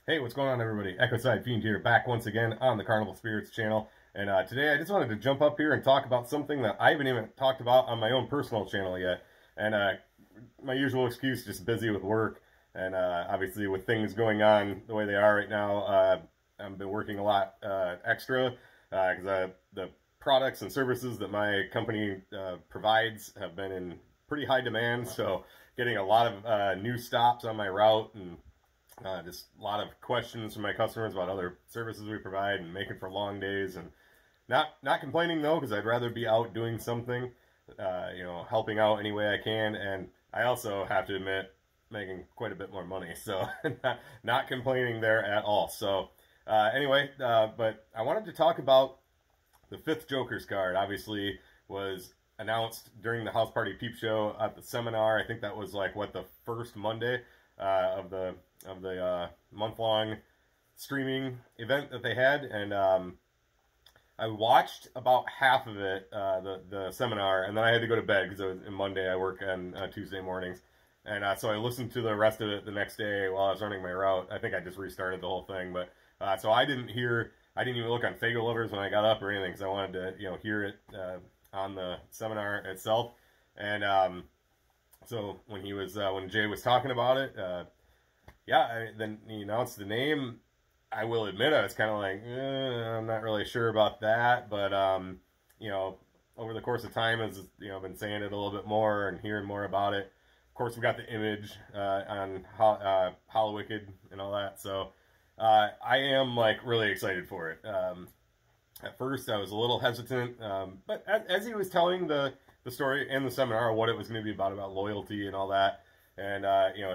Hey, what's going on, everybody? Echoside Fiend here, back once again on the Carnival Spirits channel. And today I just wanted to jump up here and talk about something that I haven't even talked about on my own personal channel yet. And my usual excuse, just busy with work. And obviously with things going on the way they are right now, I've been working a lot extra because the products and services that my company provides have been in pretty high demand. So getting a lot of new stops on my route and just a lot of questions from my customers about other services we provide and making for long days, and not complaining though, because I'd rather be out doing something, helping out any way I can. And I also have to admit, making quite a bit more money, so not complaining there at all. So anyway, but I wanted to talk about the fifth Joker's card. Obviously was announced during the House Party Peep Show at the seminar. I think that was like the first Monday of the month-long streaming event that they had, and I watched about half of it, the seminar, and then I had to go to bed because it was Monday. I work on Tuesday mornings, and so I listened to the rest of it the next day while I was running my route. I think I just restarted the whole thing, but so I didn't even look on Fago Lovers when I got up or anything, because I wanted to hear it on the seminar itself. And so when Jay was talking about it, then he announced the name. I will admit I was kind of like, I'm not really sure about that, but over the course of time, as I've been saying it a little bit more and hearing more about it. Of course, we got the image on Hollowicked and all that, so I am really excited for it. At first, I was a little hesitant, but as he was telling the story in the seminar, what it was going to be about loyalty and all that, and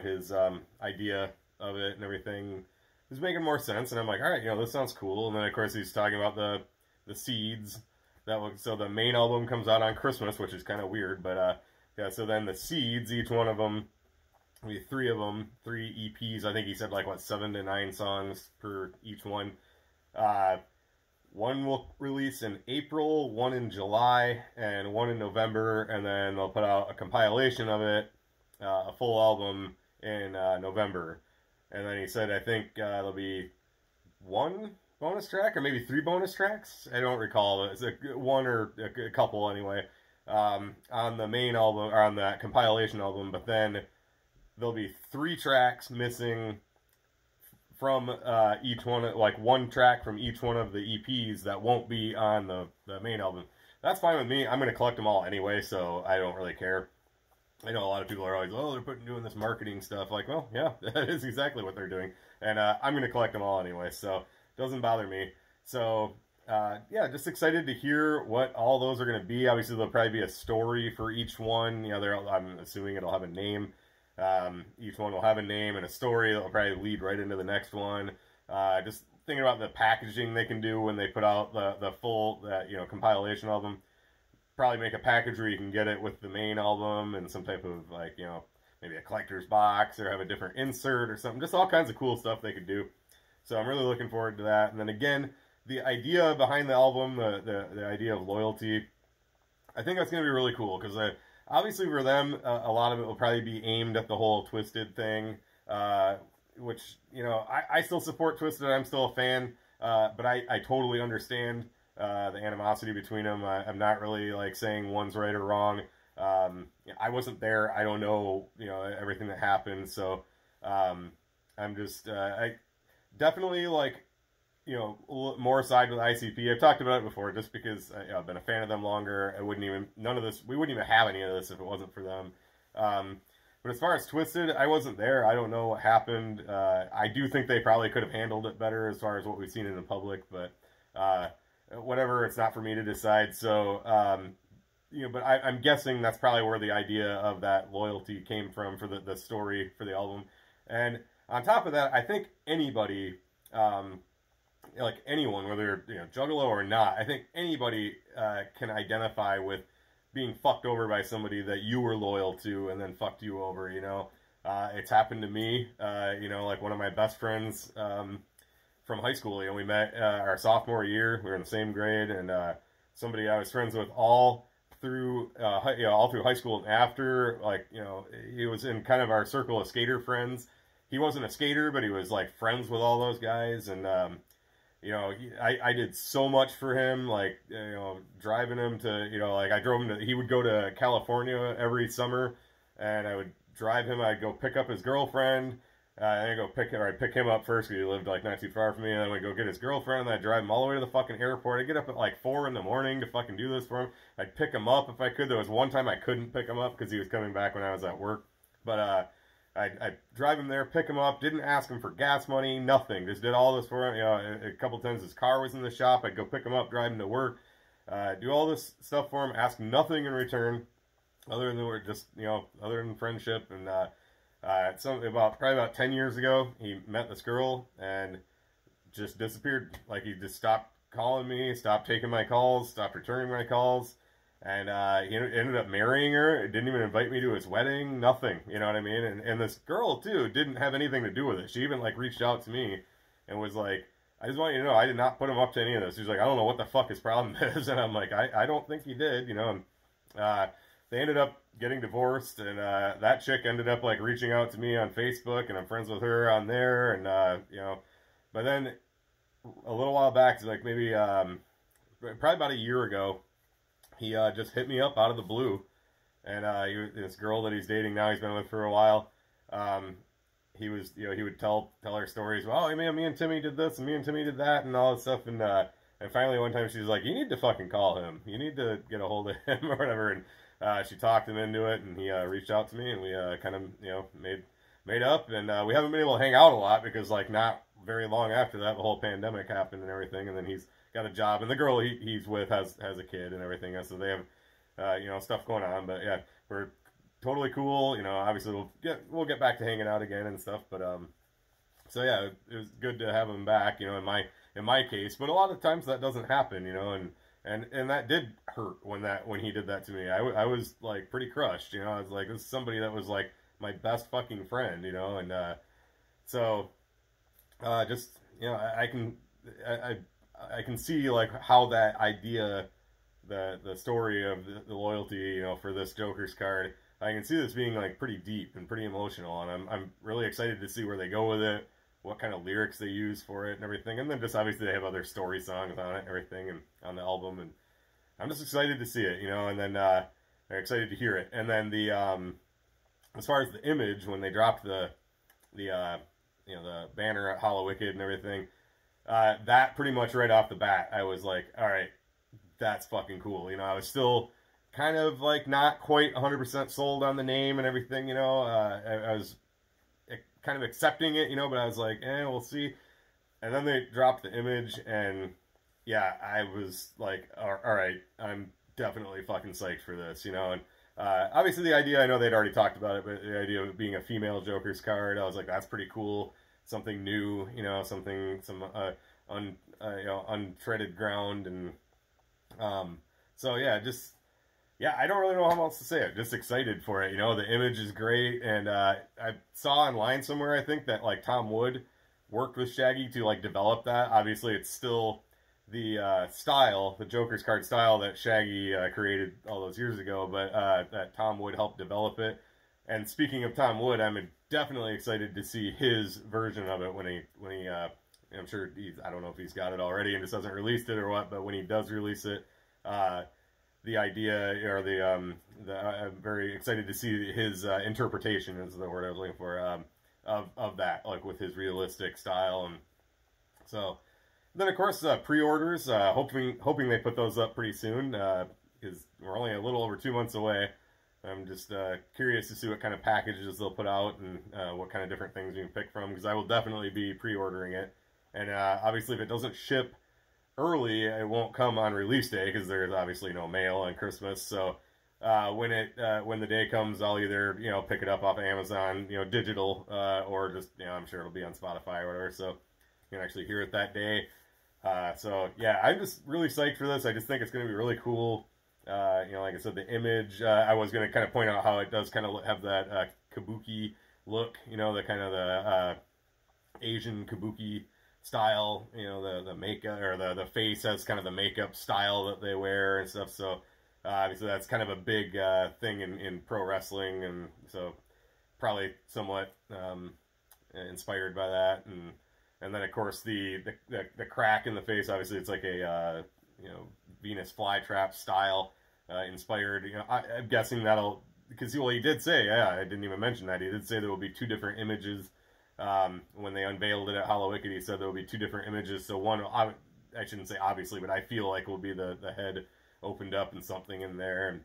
his idea of it and everything is making more sense. And I'm like, all right, this sounds cool. And then of course he's talking about the seeds so the main album comes out on Christmas, which is kind of weird, but yeah. So then the seeds, each one of them, three EPs. I think he said 7 to 9 songs per each one. One will release in April, one in July, and one in November, and then they'll put out a compilation of it, a full album in November. And then he said, I think there'll be one bonus track, or maybe 3 bonus tracks. I don't recall. It's one or a couple anyway, on the main album, or on that compilation album. But then there'll be 3 tracks missing from each one, one track from each one of the EPs that won't be on the main album. That's fine with me. I'm going to collect them all anyway, so I don't really care. I know a lot of people are always, they're doing this marketing stuff. Well, yeah, that is exactly what they're doing. And I'm going to collect them all anyway, so it doesn't bother me. So, yeah, just excited to hear what all those are going to be. Obviously, there'll probably be a story for each one. I'm assuming it'll have a name. Each one will have a name and a story that will probably lead right into the next one. Just thinking about the packaging they can do when they put out the full compilation album. Probably make a package where you can get it with the main album and some type of maybe a collector's box, or have a different insert or something. Just all kinds of cool stuff they could do. So I'm really looking forward to that. And then again, the idea behind the album, the idea of loyalty, I think that's going to be really cool, because obviously for them, a lot of it will probably be aimed at the whole Twisted thing, which I still support Twisted. I'm still a fan, but I totally understand the animosity between them. I'm not really saying one's right or wrong. I wasn't there. I don't know, everything that happened. So, I'm just, I definitely more side with ICP. I've talked about it before, just because I've been a fan of them longer. We wouldn't even have any of this if it wasn't for them. But as far as Twisted, I wasn't there. I don't know what happened. I do think they probably could have handled it better as far as what we've seen in the public, but, whatever, it's not for me to decide. So, but I'm guessing that's probably where the idea of that loyalty came from for the story for the album. And on top of that, I think anybody, anyone, whether Juggalo or not, I think anybody can identify with being fucked over by somebody that you were loyal to and then fucked you over. It's happened to me. One of my best friends from high school. We met our sophomore year. We were in the same grade, and somebody I was friends with all through high school and after. He was in kind of our circle of skater friends. he wasn't a skater, but he was like friends with all those guys, and you know, I did so much for him, like, you know, driving him to, you know, like I drove him to, he would go to California every summer, and I would drive him, I'd go pick up his girlfriend, and I'd go I'd pick him up first, because he lived like not too far from me, and then I'd go get his girlfriend, and I'd drive him all the way to the fucking airport. I'd get up at like 4 in the morning to fucking do this for him. I'd pick him up if I could. There was one time I couldn't pick him up, because he was coming back when I was at work, but, I'd drive him there, pick him up, didn't ask him for gas money, nothing. Just did all this for him. You know, a couple times his car was in the shop. I'd go pick him up, drive him to work, do all this stuff for him, ask nothing in return, other than we're just, you know, other than friendship. And probably about 10 years ago, he met this girl and just disappeared. Like, he just stopped calling me, stopped taking my calls, stopped returning my calls. And he ended up marrying her. Didn't even invite me to his wedding. Nothing. You know what I mean? And this girl, too, didn't have anything to do with it. She even, like, reached out to me and was like, I just want you to know, I did not put him up to any of this. She's like, I don't know what the fuck his problem is. And I'm like, I don't think he did, you know. And they ended up getting divorced. And that chick ended up, like, reaching out to me on Facebook. And I'm friends with her on there. And, you know, but then a little while back, like maybe probably about a year ago, he just hit me up out of the blue, and this girl that he's dating now, he's been with for a while. He was, you know, he would tell her stories. Well, hey, man, me and Timmy did this, and me and Timmy did that, and all this stuff. And finally, one time, she's like, "You need to fucking call him. You need to get a hold of him or whatever." And she talked him into it, and he reached out to me, and we kind of, you know, made up. And we haven't been able to hang out a lot because, like, not very long after that, the whole pandemic happened and everything, and then he's got a job, and the girl he's with has a kid and everything, so they have, you know, stuff going on. But yeah, we're totally cool. You know, obviously we'll get back to hanging out again and stuff. But so yeah, it was good to have him back. You know, in my case, but a lot of times that doesn't happen. You know, and that did hurt when he did that to me. I was like pretty crushed. You know, I was like, this is somebody that was like my best fucking friend. You know, and so just, you know, I can see, like, how that idea, the story of the loyalty, you know, for this Joker's card, I can see this being, like, pretty deep and pretty emotional, and I'm really excited to see where they go with it, what kind of lyrics they use for it and everything, and then just obviously they have other story songs on it and everything, and on the album, and I'm just excited to see it, you know, and then I'm excited to hear it. And then the as far as the image, when they dropped the you know, the banner at Hollow Wicked and everything, that pretty much right off the bat, I was like, all right, that's fucking cool. You know, I was still kind of like not quite 100% sold on the name and everything, you know. I was kind of accepting it, you know, but I was like, we'll see. And then they dropped the image, and yeah, I was like, all right, I'm definitely fucking psyched for this, you know. And obviously the idea, I know they'd already talked about it, but the idea of it being a female Joker's card, I was like, that's pretty cool. Something new, you know, some you know, untreaded ground. And so yeah, I don't really know how else to say it. Just excited for it, you know. The image is great, and I saw online somewhere, I think, that like Tom Wood worked with Shaggy to like develop that. Obviously it's still the style, the Joker's card style that Shaggy created all those years ago, but that Tom Wood helped develop it. And speaking of Tom Wood, I'm definitely excited to see his version of it when he I'm sure I don't know if he's got it already and just hasn't released it or what, but when he does release it, the idea, or I'm very excited to see his interpretation, is the word I was looking for, of that, like with his realistic style. And so then of course pre-orders, hoping they put those up pretty soon, because we're only a little over 2 months away. I'm just curious to see what kind of packages they'll put out, and what kind of different things you can pick from, because I will definitely be pre-ordering it. And obviously if it doesn't ship early, it won't come on release day, because there's obviously no mail on Christmas. So when the day comes, I'll either, you know, pick it up off of Amazon, you know, digital, or just, you know, I'm sure it'll be on Spotify or whatever, so you can actually hear it that day. So yeah, I'm just really psyched for this. I just think it's going to be really cool. You know, like I said, the image, I was going to kind of point out how it does kind of have that kabuki look, you know, the kind of the Asian kabuki style, you know, the makeup, or the face has kind of the makeup style that they wear and stuff. So obviously that's kind of a big thing in pro wrestling, and so probably somewhat inspired by that, and then of course the crack in the face. Obviously, it's like a Venus flytrap style inspired. I'm guessing that'll, because he did say, yeah, I didn't even mention that, he did say there will be two different images. When they unveiled it at Hallowicked, he said there will be two different images. So one, I shouldn't say obviously, but I feel like will be the head opened up and something in there.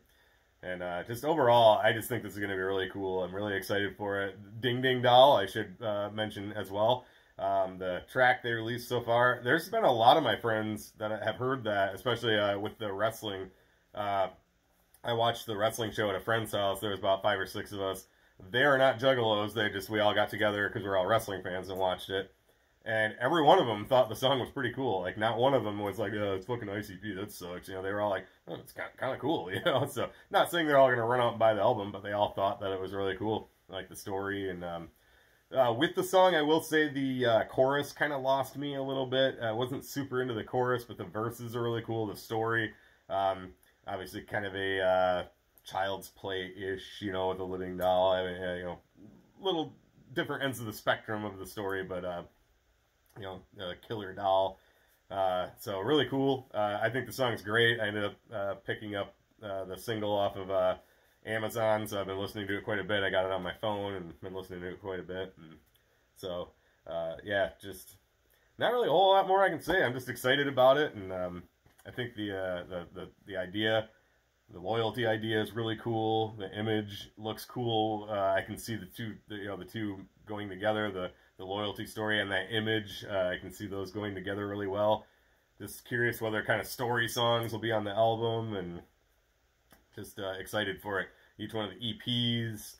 And just overall, I just think this is going to be really cool. I'm really excited for it. Ding Ding Doll, I should mention as well. The track they released so far, there's been a lot of my friends that have heard that, especially with the wrestling. I watched the wrestling show at a friend's house. There was about 5 or 6 of us. They are not juggalos. We all got together because we're all wrestling fans and watched it. And every one of them thought the song was pretty cool. Like, not one of them was like, oh, it's fucking ICP, that sucks. They were all like, oh, it's kind of cool, So, not saying they're all going to run out and buy the album, but they all thought that it was really cool. Like the story. And with the song, I will say the chorus kind of lost me a little bit. I wasn't super into the chorus, but the verses are really cool. The story, obviously kind of a child's play-ish, with a living doll. I mean, little different ends of the spectrum of the story, but a killer doll. So really cool. I think the song's great. I ended up picking up the single off of Amazon, so I've been listening to it quite a bit. I got it on my phone and been listening to it quite a bit. And so, yeah, just not really a whole lot more I can say. I'm just excited about it, and I think the idea, the loyalty idea is really cool. The image looks cool. I can see the two going together. The loyalty story and that image, I can see those going together really well. Just curious whether kind of story songs will be on the album, and just excited for it. Each one of the EPs,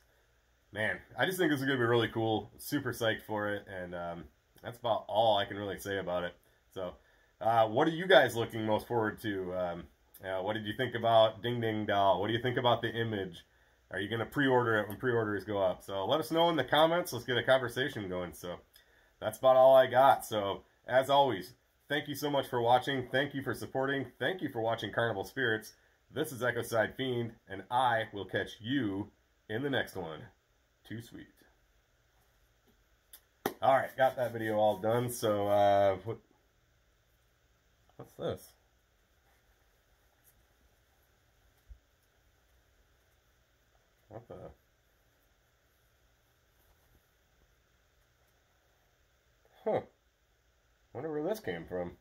man, I just think this is going to be really cool. Super psyched for it, and that's about all I can really say about it. So, what are you guys looking most forward to? What did you think about Ding Ding Doll? What do you think about the image? Are you going to pre-order it when pre-orders go up? So let us know in the comments. Let's get a conversation going. So that's about all I got. So as always, thank you so much for watching. Thank you for supporting. Thank you for watching Carnival Spirits. This is Echoside Fiend, and I will catch you in the next one. Too sweet. All right, got that video all done. So what's this? What the? Huh. Wonder where this came from.